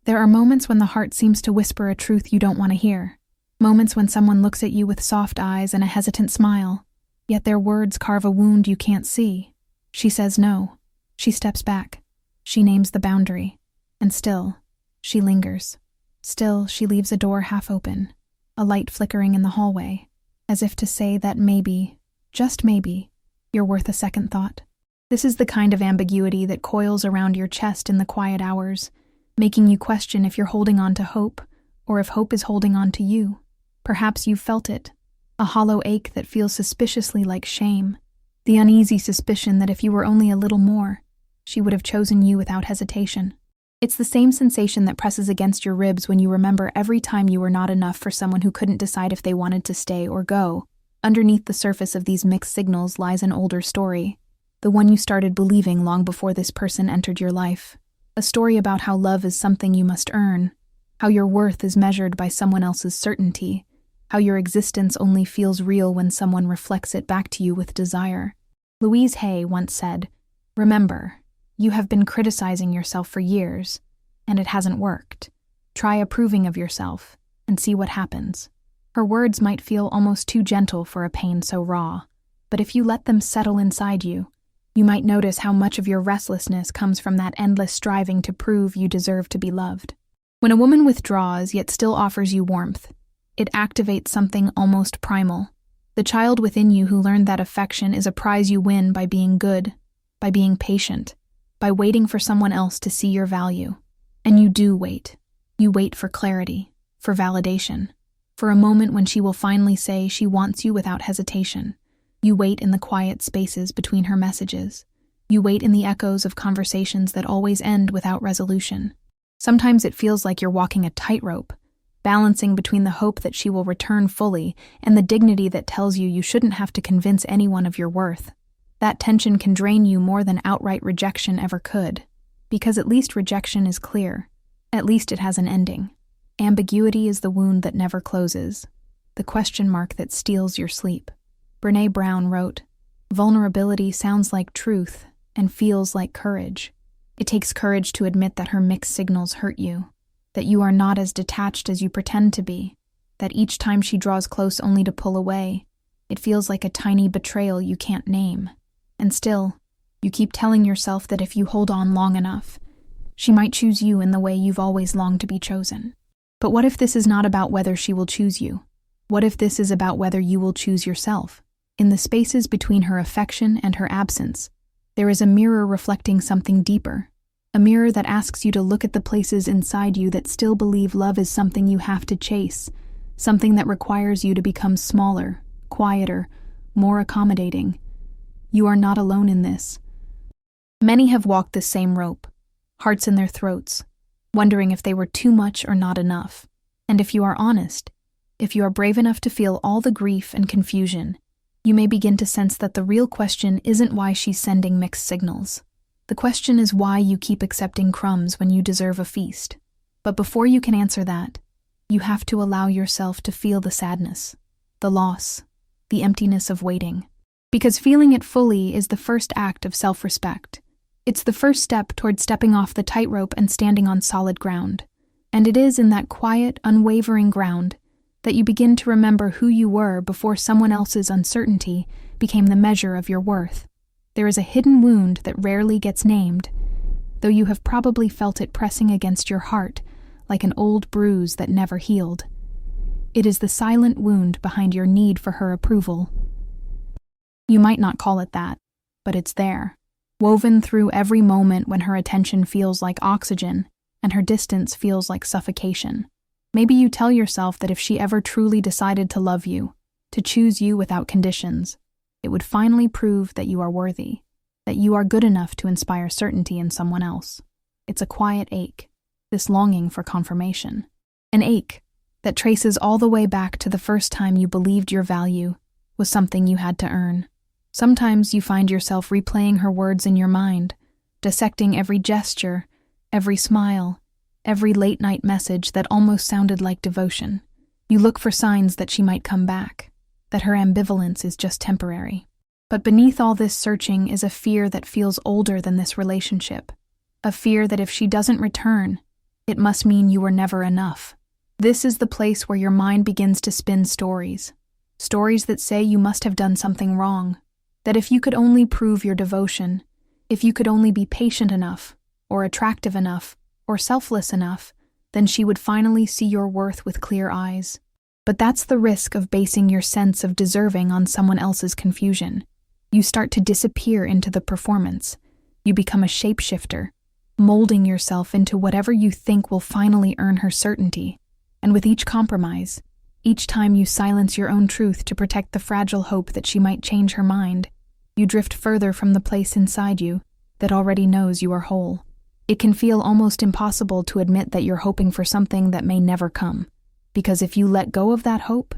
There are moments when the heart seems to whisper a truth you don't want to hear. Moments when someone looks at you with soft eyes and a hesitant smile, yet their words carve a wound you can't see. She says no. She steps back. She names the boundary. And still, she lingers. Still, she leaves a door half open, a light flickering in the hallway, as if to say that maybe, just maybe, you're worth a second thought. This is the kind of ambiguity that coils around your chest in the quiet hours, making you question if you're holding on to hope, or if hope is holding on to you. Perhaps you've felt it, a hollow ache that feels suspiciously like shame, the uneasy suspicion that if you were only a little more, she would have chosen you without hesitation. It's the same sensation that presses against your ribs when you remember every time you were not enough for someone who couldn't decide if they wanted to stay or go. Underneath the surface of these mixed signals lies an older story, the one you started believing long before this person entered your life. A story about how love is something you must earn, how your worth is measured by someone else's certainty, how your existence only feels real when someone reflects it back to you with desire. Louise Hay once said, "Remember, you have been criticizing yourself for years, and it hasn't worked. Try approving of yourself, and see what happens." Her words might feel almost too gentle for a pain so raw, but if you let them settle inside you, you might notice how much of your restlessness comes from that endless striving to prove you deserve to be loved. When a woman withdraws yet still offers you warmth, it activates something almost primal. The child within you who learned that affection is a prize you win by being good, by being patient, by waiting for someone else to see your value. And you do wait. You wait for clarity, for validation, for a moment when she will finally say she wants you without hesitation. You wait in the quiet spaces between her messages. You wait in the echoes of conversations that always end without resolution. Sometimes it feels like you're walking a tightrope, balancing between the hope that she will return fully and the dignity that tells you you shouldn't have to convince anyone of your worth. That tension can drain you more than outright rejection ever could, because at least rejection is clear. At least it has an ending. Ambiguity is the wound that never closes, the question mark that steals your sleep. Brené Brown wrote, "Vulnerability sounds like truth and feels like courage. It takes courage to admit that her mixed signals hurt you, that you are not as detached as you pretend to be, that each time she draws close only to pull away, it feels like a tiny betrayal you can't name. And still, you keep telling yourself that if you hold on long enough, she might choose you in the way you've always longed to be chosen. But what if this is not about whether she will choose you? What if this is about whether you will choose yourself? In the spaces between her affection and her absence, there is a mirror reflecting something deeper, a mirror that asks you to look at the places inside you that still believe love is something you have to chase, something that requires you to become smaller, quieter, more accommodating. You are not alone in this. Many have walked this same rope, hearts in their throats, wondering if they were too much or not enough. And if you are honest, if you are brave enough to feel all the grief and confusion, you may begin to sense that the real question isn't why she's sending mixed signals. The question is why you keep accepting crumbs when you deserve a feast. But before you can answer that, you have to allow yourself to feel the sadness, the loss, the emptiness of waiting. Because feeling it fully is the first act of self-respect. It's the first step toward stepping off the tightrope and standing on solid ground. And it is in that quiet, unwavering ground that you begin to remember who you were before someone else's uncertainty became the measure of your worth. There is a hidden wound that rarely gets named, though you have probably felt it pressing against your heart like an old bruise that never healed. It is the silent wound behind your need for her approval. You might not call it that, but it's there, woven through every moment when her attention feels like oxygen and her distance feels like suffocation. Maybe you tell yourself that if she ever truly decided to love you, to choose you without conditions, it would finally prove that you are worthy, that you are good enough to inspire certainty in someone else. It's a quiet ache, this longing for confirmation. An ache that traces all the way back to the first time you believed your value was something you had to earn. Sometimes you find yourself replaying her words in your mind, dissecting every gesture, every smile, every late-night message that almost sounded like devotion. You look for signs that she might come back, that her ambivalence is just temporary. But beneath all this searching is a fear that feels older than this relationship, a fear that if she doesn't return, it must mean you were never enough. This is the place where your mind begins to spin stories. Stories that say you must have done something wrong. That if you could only prove your devotion, if you could only be patient enough, or attractive enough, or selfless enough, then she would finally see your worth with clear eyes. But that's the risk of basing your sense of deserving on someone else's confusion. You start to disappear into the performance. You become a shapeshifter, molding yourself into whatever you think will finally earn her certainty. And with each compromise, each time you silence your own truth to protect the fragile hope that she might change her mind, you drift further from the place inside you that already knows you are whole. It can feel almost impossible to admit that you're hoping for something that may never come, because if you let go of that hope,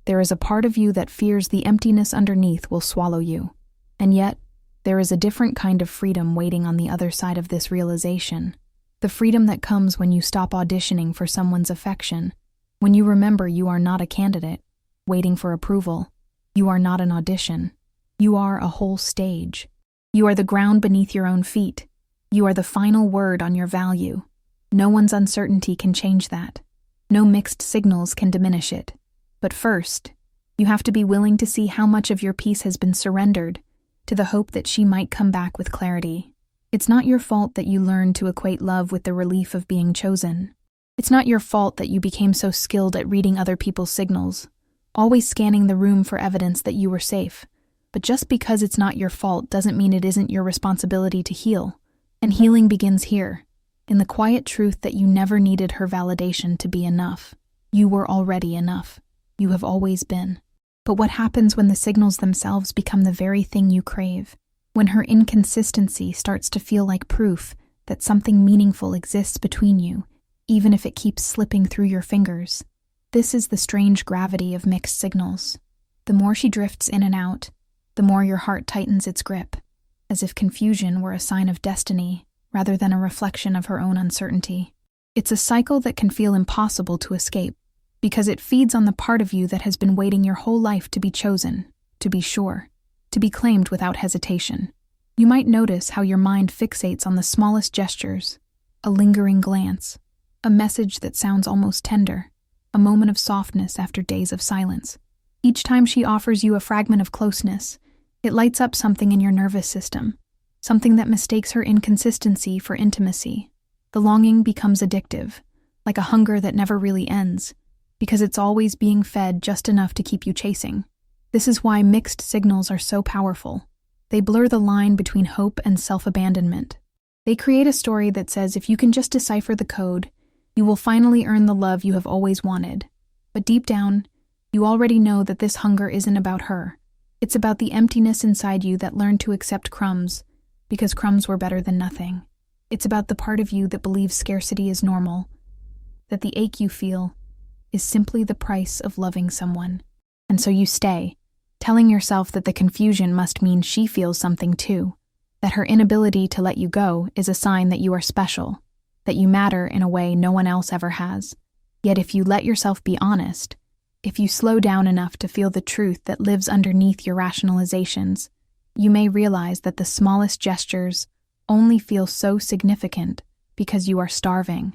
there is a part of you that fears the emptiness underneath will swallow you. And yet, there is a different kind of freedom waiting on the other side of this realization. The freedom that comes when you stop auditioning for someone's affection, when you remember you are not a candidate, waiting for approval. You are not an audition. You are a whole stage. You are the ground beneath your own feet. You are the final word on your value. No one's uncertainty can change that. No mixed signals can diminish it. But first, you have to be willing to see how much of your peace has been surrendered to the hope that she might come back with clarity. It's not your fault that you learned to equate love with the relief of being chosen. It's not your fault that you became so skilled at reading other people's signals, always scanning the room for evidence that you were safe. But just because it's not your fault doesn't mean it isn't your responsibility to heal. And healing begins here, in the quiet truth that you never needed her validation to be enough. You were already enough. You have always been. But what happens when the signals themselves become the very thing you crave? When her inconsistency starts to feel like proof that something meaningful exists between you, even if it keeps slipping through your fingers. This is the strange gravity of mixed signals. The more she drifts in and out, the more your heart tightens its grip, as if confusion were a sign of destiny rather than a reflection of her own uncertainty. It's a cycle that can feel impossible to escape, because it feeds on the part of you that has been waiting your whole life to be chosen, to be sure, to be claimed without hesitation. You might notice how your mind fixates on the smallest gestures, a lingering glance, a message that sounds almost tender, a moment of softness after days of silence. Each time she offers you a fragment of closeness, it lights up something in your nervous system, something that mistakes her inconsistency for intimacy. The longing becomes addictive, like a hunger that never really ends, because it's always being fed just enough to keep you chasing. This is why mixed signals are so powerful. They blur the line between hope and self-abandonment. They create a story that says if you can just decipher the code, you will finally earn the love you have always wanted. But deep down, you already know that this hunger isn't about her. It's about the emptiness inside you that learned to accept crumbs, because crumbs were better than nothing. It's about the part of you that believes scarcity is normal, that the ache you feel is simply the price of loving someone. And so you stay, telling yourself that the confusion must mean she feels something too, that her inability to let you go is a sign that you are special, that you matter in a way no one else ever has. Yet if you let yourself be honest, if you slow down enough to feel the truth that lives underneath your rationalizations, you may realize that the smallest gestures only feel so significant because you are starving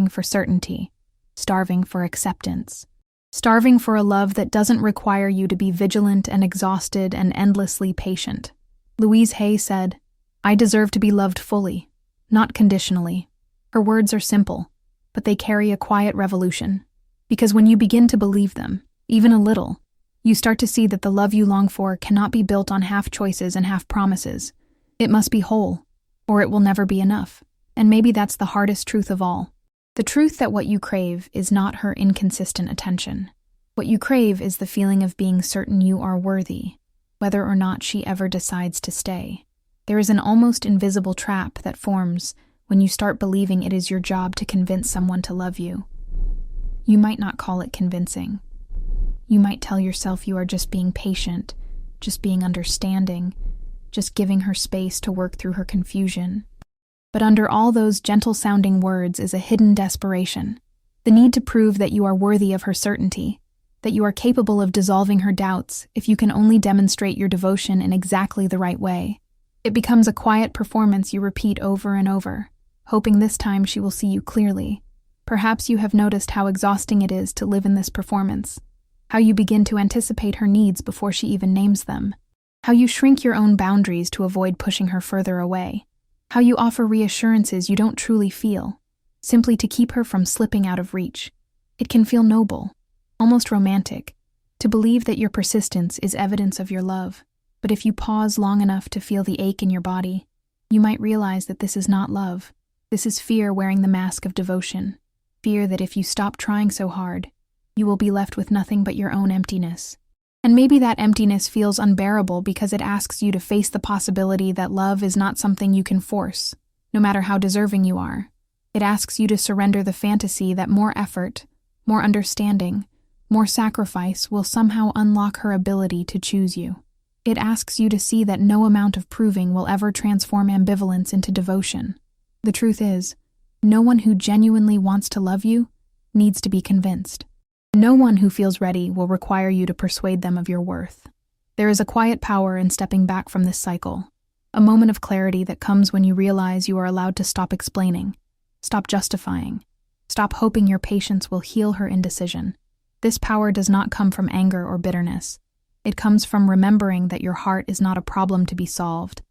for certainty, starving for acceptance, starving for a love that doesn't require you to be vigilant and exhausted and endlessly patient. Louise Hay said, "I deserve to be loved fully, not conditionally." Her words are simple, but they carry a quiet revolution. Because when you begin to believe them, even a little, you start to see that the love you long for cannot be built on half choices and half promises. It must be whole, or it will never be enough. And maybe that's the hardest truth of all. The truth that what you crave is not her inconsistent attention. What you crave is the feeling of being certain you are worthy, whether or not she ever decides to stay. There is an almost invisible trap that forms when you start believing it is your job to convince someone to love you. You might not call it convincing. You might tell yourself you are just being patient, just being understanding, just giving her space to work through her confusion. But under all those gentle-sounding words is a hidden desperation, the need to prove that you are worthy of her certainty, that you are capable of dissolving her doubts if you can only demonstrate your devotion in exactly the right way. It becomes a quiet performance you repeat over and over, hoping this time she will see you clearly. Perhaps you have noticed how exhausting it is to live in this performance, how you begin to anticipate her needs before she even names them, how you shrink your own boundaries to avoid pushing her further away, how you offer reassurances you don't truly feel, simply to keep her from slipping out of reach. It can feel noble, almost romantic, to believe that your persistence is evidence of your love. But if you pause long enough to feel the ache in your body, you might realize that this is not love. This is fear wearing the mask of devotion. Fear that if you stop trying so hard, you will be left with nothing but your own emptiness. And maybe that emptiness feels unbearable because it asks you to face the possibility that love is not something you can force, no matter how deserving you are. It asks you to surrender the fantasy that more effort, more understanding, more sacrifice will somehow unlock her ability to choose you. It asks you to see that no amount of proving will ever transform ambivalence into devotion. The truth is, no one who genuinely wants to love you needs to be convinced. No one who feels ready will require you to persuade them of your worth. There is a quiet power in stepping back from this cycle, a moment of clarity that comes when you realize you are allowed to stop explaining, stop justifying, stop hoping your patience will heal her indecision. This power does not come from anger or bitterness. It comes from remembering that your heart is not a problem to be solved,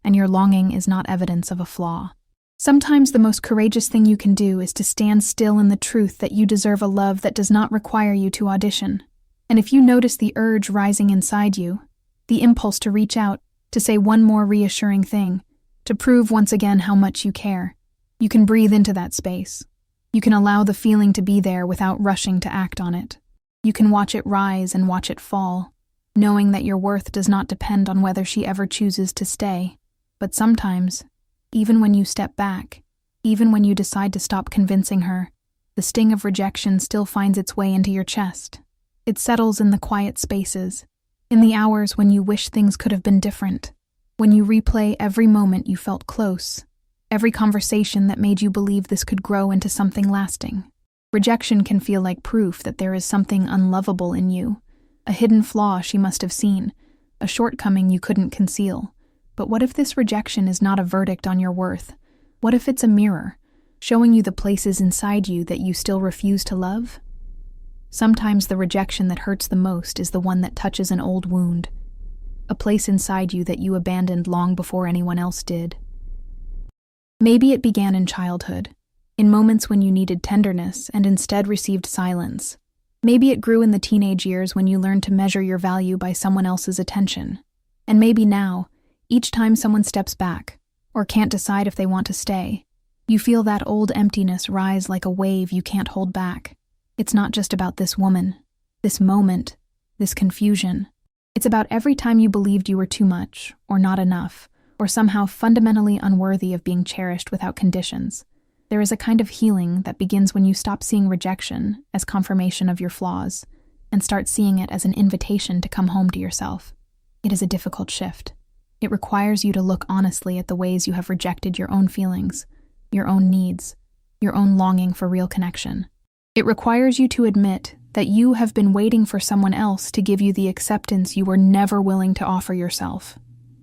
and your longing is not evidence of a flaw. Sometimes the most courageous thing you can do is to stand still in the truth that you deserve a love that does not require you to audition. And if you notice the urge rising inside you, the impulse to reach out, to say one more reassuring thing, to prove once again how much you care, you can breathe into that space. You can allow the feeling to be there without rushing to act on it. You can watch it rise and watch it fall, knowing that your worth does not depend on whether she ever chooses to stay. But sometimes, even when you step back, even when you decide to stop convincing her, the sting of rejection still finds its way into your chest. It settles in the quiet spaces, in the hours when you wish things could have been different, when you replay every moment you felt close, every conversation that made you believe this could grow into something lasting. Rejection can feel like proof that there is something unlovable in you, a hidden flaw she must have seen, a shortcoming you couldn't conceal. But what if this rejection is not a verdict on your worth? What if it's a mirror, showing you the places inside you that you still refuse to love? Sometimes the rejection that hurts the most is the one that touches an old wound, a place inside you that you abandoned long before anyone else did. Maybe it began in childhood, in moments when you needed tenderness and instead received silence. Maybe it grew in the teenage years when you learned to measure your value by someone else's attention. And maybe now, each time someone steps back, or can't decide if they want to stay, you feel that old emptiness rise like a wave you can't hold back. It's not just about this woman, this moment, this confusion. It's about every time you believed you were too much, or not enough, or somehow fundamentally unworthy of being cherished without conditions. There is a kind of healing that begins when you stop seeing rejection as confirmation of your flaws, and start seeing it as an invitation to come home to yourself. It is a difficult shift. It requires you to look honestly at the ways you have rejected your own feelings, your own needs, your own longing for real connection. It requires you to admit that you have been waiting for someone else to give you the acceptance you were never willing to offer yourself.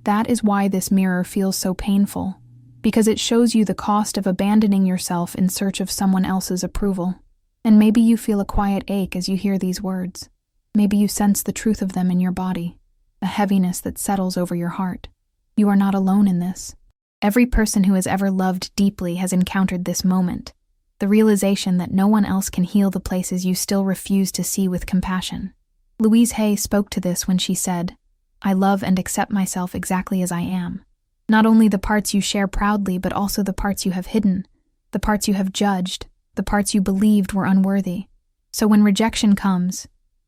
That is why this mirror feels so painful, because it shows you the cost of abandoning yourself in search of someone else's approval. And maybe you feel a quiet ache as you hear these words. Maybe you sense the truth of them in your body, a heaviness that settles over your heart. You are not alone in this. Every person who has ever loved deeply has encountered this moment, the realization that no one else can heal the places you still refuse to see with compassion. Louise Hay spoke to this when she said, "I love and accept myself exactly as I am. Not only the parts you share proudly, but also the parts you have hidden, the parts you have judged, the parts you believed were unworthy. So when rejection comes,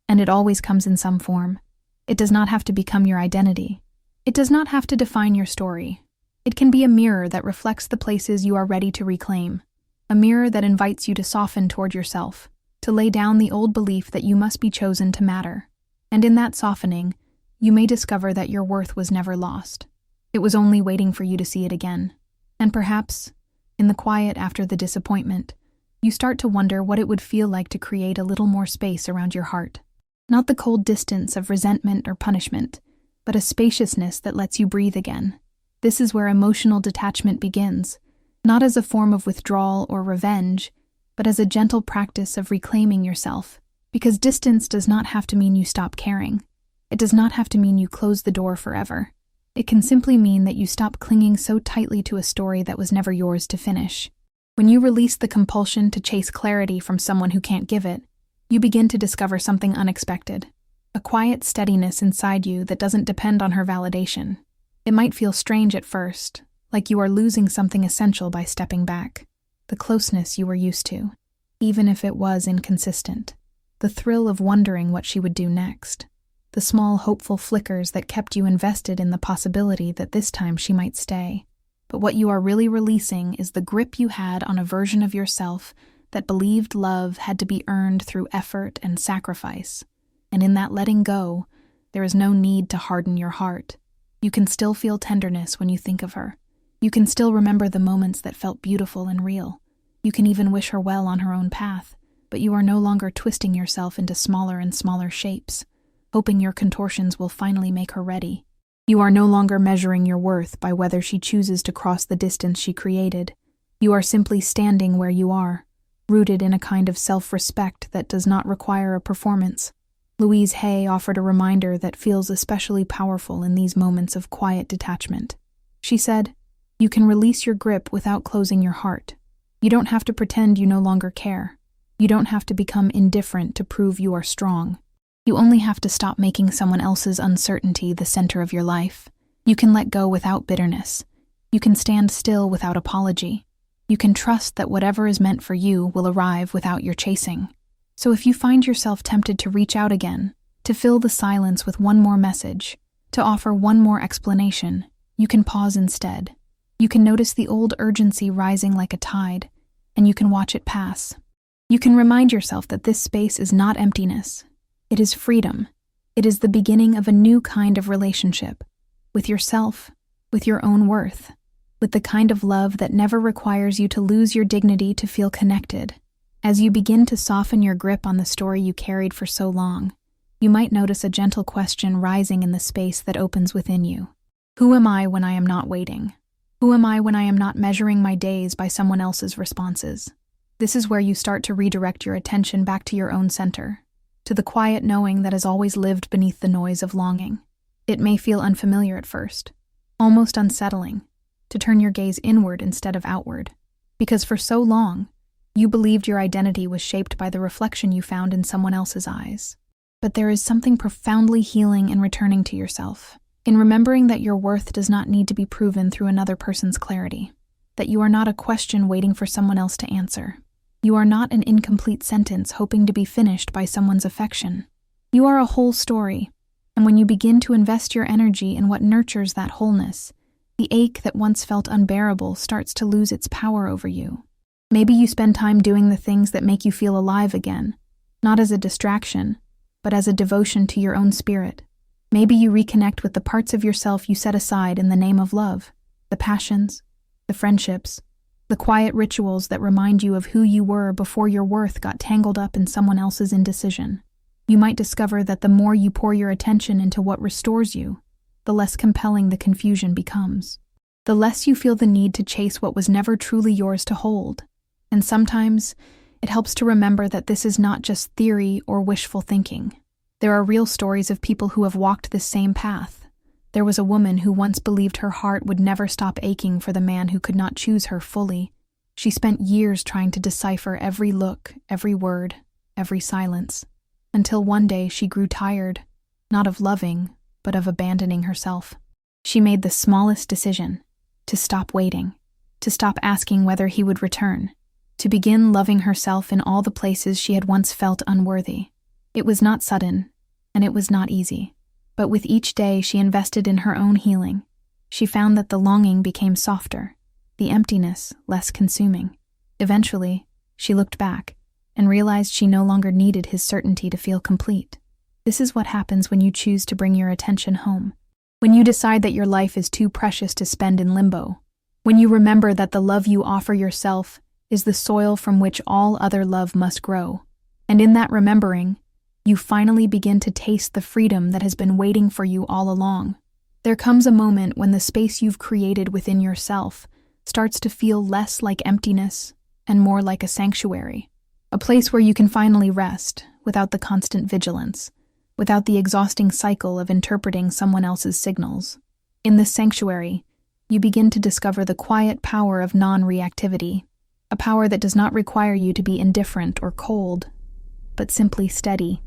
and it always comes in some form, it does not have to become your identity. It does not have to define your story. It can be a mirror that reflects the places you are ready to reclaim, a mirror that invites you to soften toward yourself, to lay down the old belief that you must be chosen to matter. And in that softening, you may discover that your worth was never lost. It was only waiting for you to see it again. And perhaps, in the quiet after the disappointment, you start to wonder what it would feel like to create a little more space around your heart. Not the cold distance of resentment or punishment, but a spaciousness that lets you breathe again. This is where emotional detachment begins. not as a form of withdrawal or revenge, but as a gentle practice of reclaiming yourself, because distance does not have to mean you stop caring. It does not have to mean you close the door forever. It can simply mean that you stop clinging so tightly to a story that was never yours to finish. When you release the compulsion to chase clarity from someone who can't give it, you begin to discover something unexpected, a quiet steadiness inside you that doesn't depend on her validation. It might feel strange at first, like you are losing something essential by stepping back, the closeness you were used to, even if it was inconsistent, the thrill of wondering what she would do next, the small hopeful flickers that kept you invested in the possibility that this time she might stay. But what you are really releasing is the grip you had on a version of yourself that believed love had to be earned through effort and sacrifice. And in that letting go, there is no need to harden your heart. You can still feel tenderness when you think of her. You can still remember the moments that felt beautiful and real. You can even wish her well on her own path, but you are no longer twisting yourself into smaller and smaller shapes, hoping your contortions will finally make her ready. You are no longer measuring your worth by whether she chooses to cross the distance she created. You are simply standing where you are, rooted in a kind of self-respect that does not require a performance. Louise Hay offered a reminder that feels especially powerful in these moments of quiet detachment. She said, "You can release your grip without closing your heart. You don't have to pretend you no longer care. You don't have to become indifferent to prove you are strong. You only have to stop making someone else's uncertainty the center of your life. You can let go without bitterness. You can stand still without apology. You can trust that whatever is meant for you will arrive without your chasing." So if you find yourself tempted to reach out again, to fill the silence with one more message, to offer one more explanation, you can pause instead. You can notice the old urgency rising like a tide, and you can watch it pass. You can remind yourself that this space is not emptiness. It is freedom. It is the beginning of a new kind of relationship, with yourself, with your own worth, with the kind of love that never requires you to lose your dignity to feel connected. As you begin to soften your grip on the story you carried for so long, you might notice a gentle question rising in the space that opens within you. Who am I when I am not waiting? Who am I when I am not measuring my days by someone else's responses? This is where you start to redirect your attention back to your own center, to the quiet knowing that has always lived beneath the noise of longing. It may feel unfamiliar at first, almost unsettling, to turn your gaze inward instead of outward, because for so long, you believed your identity was shaped by the reflection you found in someone else's eyes. But there is something profoundly healing in returning to yourself, in remembering that your worth does not need to be proven through another person's clarity, that you are not a question waiting for someone else to answer. You are not an incomplete sentence hoping to be finished by someone's affection. You are a whole story, and when you begin to invest your energy in what nurtures that wholeness, the ache that once felt unbearable starts to lose its power over you. Maybe you spend time doing the things that make you feel alive again, not as a distraction, but as a devotion to your own spirit. Maybe you reconnect with the parts of yourself you set aside in the name of love, the passions, the friendships, the quiet rituals that remind you of who you were before your worth got tangled up in someone else's indecision. You might discover that the more you pour your attention into what restores you, the less compelling the confusion becomes. The less you feel the need to chase what was never truly yours to hold. And sometimes, it helps to remember that this is not just theory or wishful thinking. There are real stories of people who have walked this same path. There was a woman who once believed her heart would never stop aching for the man who could not choose her fully. She spent years trying to decipher every look, every word, every silence, until one day she grew tired, not of loving, but of abandoning herself. She made the smallest decision, to stop waiting, to stop asking whether he would return, to begin loving herself in all the places she had once felt unworthy. It was not sudden, and it was not easy, but with each day she invested in her own healing. She found that the longing became softer, the emptiness less consuming. Eventually, she looked back and realized she no longer needed his certainty to feel complete. This is what happens when you choose to bring your attention home. When you decide that your life is too precious to spend in limbo. When you remember that the love you offer yourself is the soil from which all other love must grow. And in that remembering, you finally begin to taste the freedom that has been waiting for you all along. There comes a moment when the space you've created within yourself starts to feel less like emptiness and more like a sanctuary, a place where you can finally rest without the constant vigilance, without the exhausting cycle of interpreting someone else's signals. In this sanctuary, you begin to discover the quiet power of non-reactivity, a power that does not require you to be indifferent or cold, but simply steady,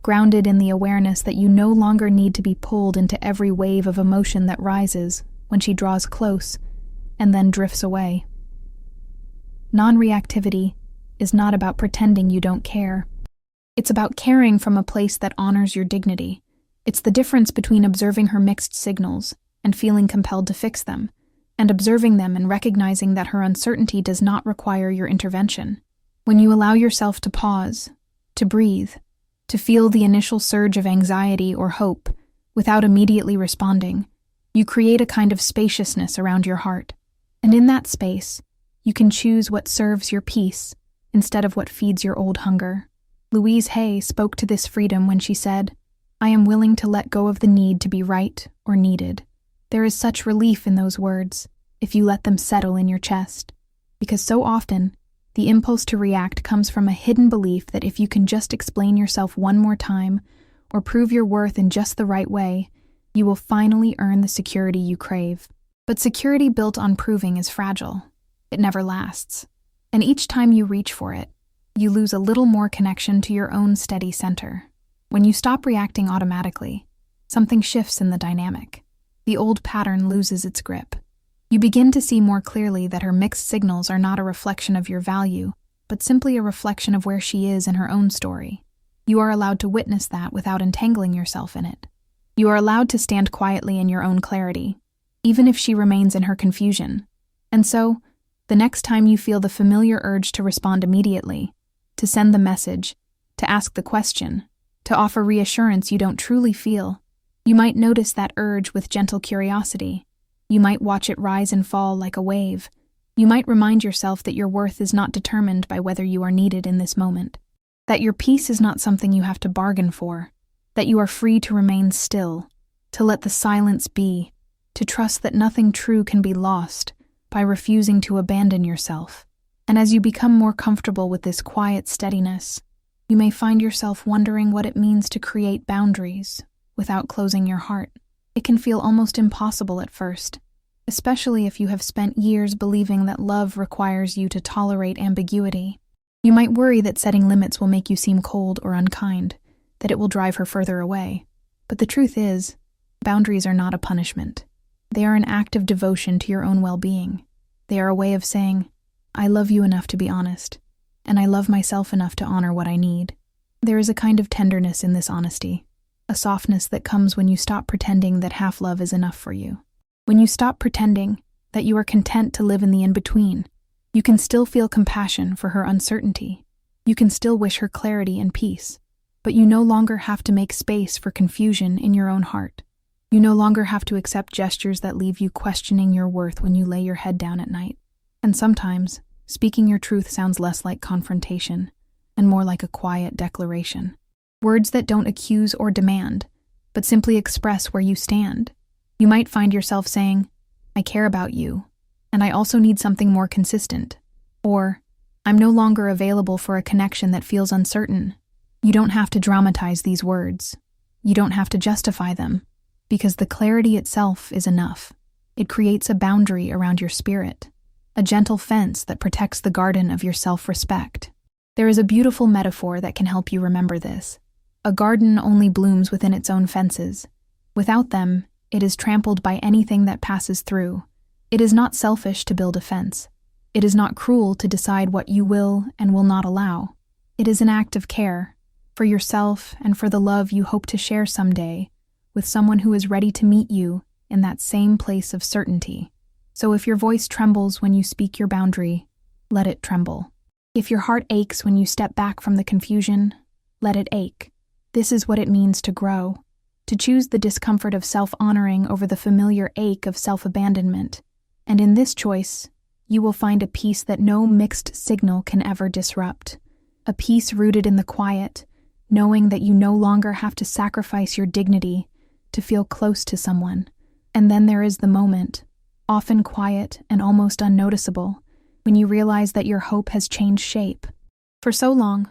grounded in the awareness that you no longer need to be pulled into every wave of emotion that rises when she draws close and then drifts away. Non-reactivity is not about pretending you don't care. It's about caring from a place that honors your dignity. It's the difference between observing her mixed signals and feeling compelled to fix them, and observing them and recognizing that her uncertainty does not require your intervention. When you allow yourself to pause, to breathe, to feel the initial surge of anxiety or hope without immediately responding, you create a kind of spaciousness around your heart. And in that space, you can choose what serves your peace instead of what feeds your old hunger. Louise Hay spoke to this freedom when she said, "I am willing to let go of the need to be right or needed." There is such relief in those words, if you let them settle in your chest, because so often, the impulse to react comes from a hidden belief that if you can just explain yourself one more time or prove your worth in just the right way, you will finally earn the security you crave. But security built on proving is fragile. It never lasts. And each time you reach for it, you lose a little more connection to your own steady center. When you stop reacting automatically, something shifts in the dynamic. The old pattern loses its grip. You begin to see more clearly that her mixed signals are not a reflection of your value, but simply a reflection of where she is in her own story. You are allowed to witness that without entangling yourself in it. You are allowed to stand quietly in your own clarity, even if she remains in her confusion. And so, the next time you feel the familiar urge to respond immediately, to send the message, to ask the question, to offer reassurance you don't truly feel, you might notice that urge with gentle curiosity. You might watch it rise and fall like a wave. You might remind yourself that your worth is not determined by whether you are needed in this moment, that your peace is not something you have to bargain for, that you are free to remain still, to let the silence be, to trust that nothing true can be lost by refusing to abandon yourself. And as you become more comfortable with this quiet steadiness, you may find yourself wondering what it means to create boundaries without closing your heart. It can feel almost impossible at first, especially if you have spent years believing that love requires you to tolerate ambiguity. You might worry that setting limits will make you seem cold or unkind, that it will drive her further away. But the truth is, boundaries are not a punishment. They are an act of devotion to your own well-being. They are a way of saying, "I love you enough to be honest, and I love myself enough to honor what I need." There is a kind of tenderness in this honesty, a softness that comes when you stop pretending that half love is enough for you. When you stop pretending that you are content to live in the in-between, you can still feel compassion for her uncertainty. You can still wish her clarity and peace, but you no longer have to make space for confusion in your own heart. You no longer have to accept gestures that leave you questioning your worth when you lay your head down at night. And sometimes, speaking your truth sounds less like confrontation and more like a quiet declaration. Words that don't accuse or demand, but simply express where you stand. You might find yourself saying, "I care about you, and I also need something more consistent." Or, "I'm no longer available for a connection that feels uncertain." You don't have to dramatize these words. You don't have to justify them, because the clarity itself is enough. It creates a boundary around your spirit, a gentle fence that protects the garden of your self-respect. There is a beautiful metaphor that can help you remember this. A garden only blooms within its own fences. Without them, it is trampled by anything that passes through. It is not selfish to build a fence. It is not cruel to decide what you will and will not allow. It is an act of care, for yourself and for the love you hope to share someday with someone who is ready to meet you in that same place of certainty. So if your voice trembles when you speak your boundary, let it tremble. If your heart aches when you step back from the confusion, let it ache. This is what it means to grow, to choose the discomfort of self-honoring over the familiar ache of self-abandonment. And in this choice, you will find a peace that no mixed signal can ever disrupt. A peace rooted in the quiet, knowing that you no longer have to sacrifice your dignity to feel close to someone. And then there is the moment, often quiet and almost unnoticeable, when you realize that your hope has changed shape. For so long,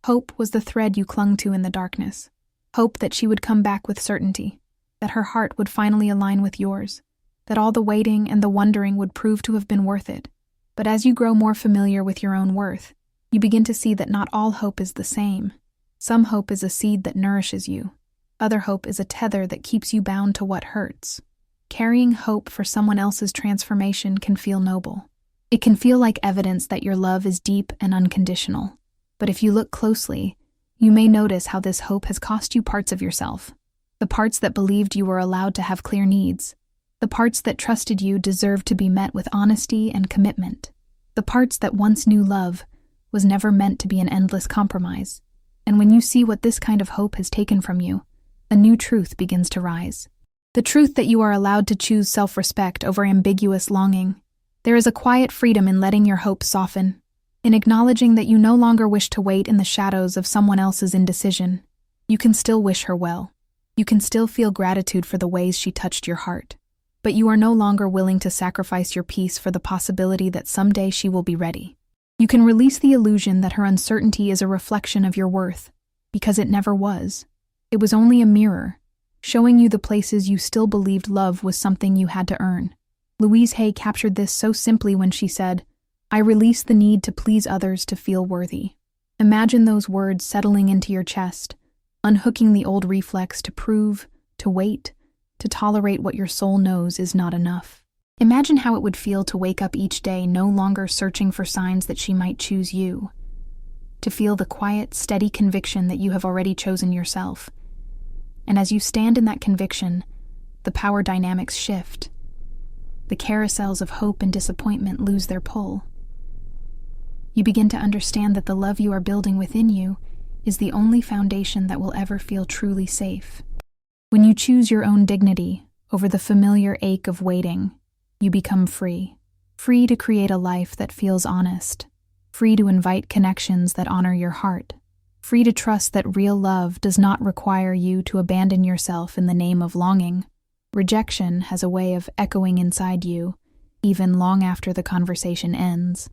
hope was the thread you clung to in the darkness. Hope that she would come back with certainty, that her heart would finally align with yours, that all the waiting and the wondering would prove to have been worth it. But as you grow more familiar with your own worth, you begin to see that not all hope is the same. Some hope is a seed that nourishes you. Other hope is a tether that keeps you bound to what hurts. Carrying hope for someone else's transformation can feel noble. It can feel like evidence that your love is deep and unconditional. But if you look closely, you may notice how this hope has cost you parts of yourself. The parts that believed you were allowed to have clear needs. The parts that trusted you deserved to be met with honesty and commitment. The parts that once knew love was never meant to be an endless compromise. And when you see what this kind of hope has taken from you, a new truth begins to rise. The truth that you are allowed to choose self-respect over ambiguous longing. There is a quiet freedom in letting your hope soften, in acknowledging that you no longer wish to wait in the shadows of someone else's indecision. You can still wish her well. You can still feel gratitude for the ways she touched your heart. But you are no longer willing to sacrifice your peace for the possibility that someday she will be ready. You can release the illusion that her uncertainty is a reflection of your worth, because it never was. It was only a mirror, showing you the places you still believed love was something you had to earn. Louise Hay captured this so simply when she said, "I release the need to please others to feel worthy." Imagine those words settling into your chest, unhooking the old reflex to prove, to wait, to tolerate what your soul knows is not enough. Imagine how it would feel to wake up each day no longer searching for signs that she might choose you, to feel the quiet, steady conviction that you have already chosen yourself. And as you stand in that conviction, the power dynamics shift. The carousels of hope and disappointment lose their pull. You begin to understand that the love you are building within you is the only foundation that will ever feel truly safe. When you choose your own dignity over the familiar ache of waiting, you become free. Free to create a life that feels honest. Free to invite connections that honor your heart. Free to trust that real love does not require you to abandon yourself in the name of longing. Rejection has a way of echoing inside you, even long after the conversation ends.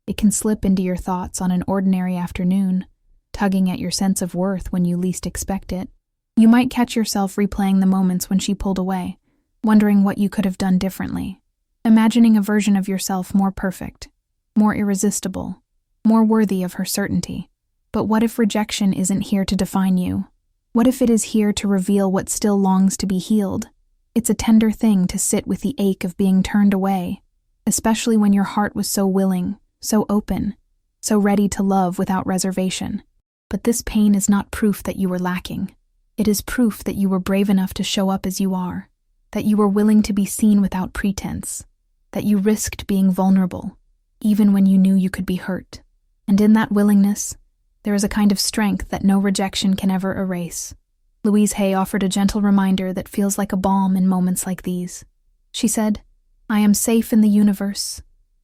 It can slip into your thoughts on an ordinary afternoon, tugging at your sense of worth when you least expect it. You might catch yourself replaying the moments when she pulled away, wondering what you could have done differently. Imagining a version of yourself more perfect, more irresistible, more worthy of her certainty. But what if rejection isn't here to define you? What if it is here to reveal what still longs to be healed? It's a tender thing to sit with the ache of being turned away, especially when your heart was so willing, so open, so ready to love without reservation. But this pain is not proof that you were lacking. It is proof that you were brave enough to show up as you are, that you were willing to be seen without pretense, that you risked being vulnerable, even when you knew you could be hurt. And in that willingness, there is a kind of strength that no rejection can ever erase. Louise Hay offered a gentle reminder that feels like a balm in moments like these. She said, "I am safe in the universe,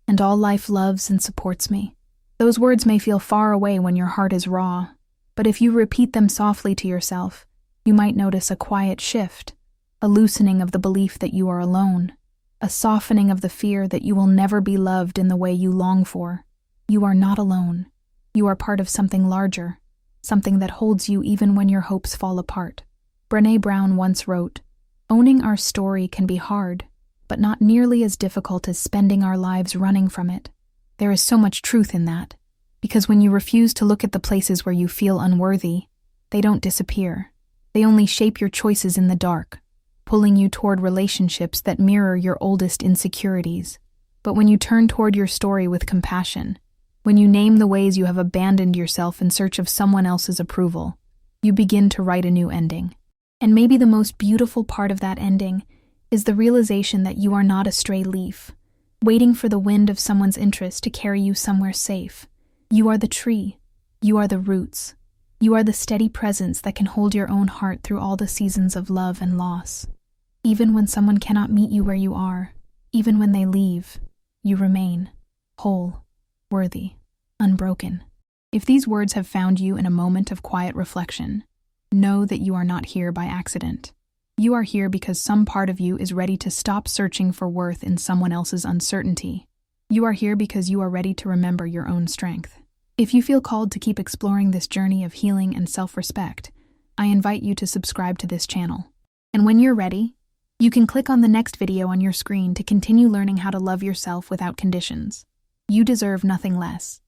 and all life loves and supports me." Those words may feel far away when your heart is raw, but if you repeat them softly to yourself, you might notice a quiet shift, a loosening of the belief that you are alone, a softening of the fear that you will never be loved in the way you long for. You are not alone. You are part of something larger, something that holds you even when your hopes fall apart. Brené Brown once wrote, "Owning our story can be hard, but not nearly as difficult as spending our lives running from it." There is so much truth in that, because when you refuse to look at the places where you feel unworthy, they don't disappear. They only shape your choices in the dark, pulling you toward relationships that mirror your oldest insecurities. But when you turn toward your story with compassion, when you name the ways you have abandoned yourself in search of someone else's approval, you begin to write a new ending. And maybe the most beautiful part of that ending is the realization that you are not a stray leaf, waiting for the wind of someone's interest to carry you somewhere safe. You are the tree. You are the roots. You are the steady presence that can hold your own heart through all the seasons of love and loss. Even when someone cannot meet you where you are, even when they leave, you remain whole, worthy, unbroken. If these words have found you in a moment of quiet reflection, know that you are not here by accident. You are here because some part of you is ready to stop searching for worth in someone else's uncertainty. You are here because you are ready to remember your own strength. If you feel called to keep exploring this journey of healing and self-respect, I invite you to subscribe to this channel. And when you're ready, you can click on the next video on your screen to continue learning how to love yourself without conditions. You deserve nothing less.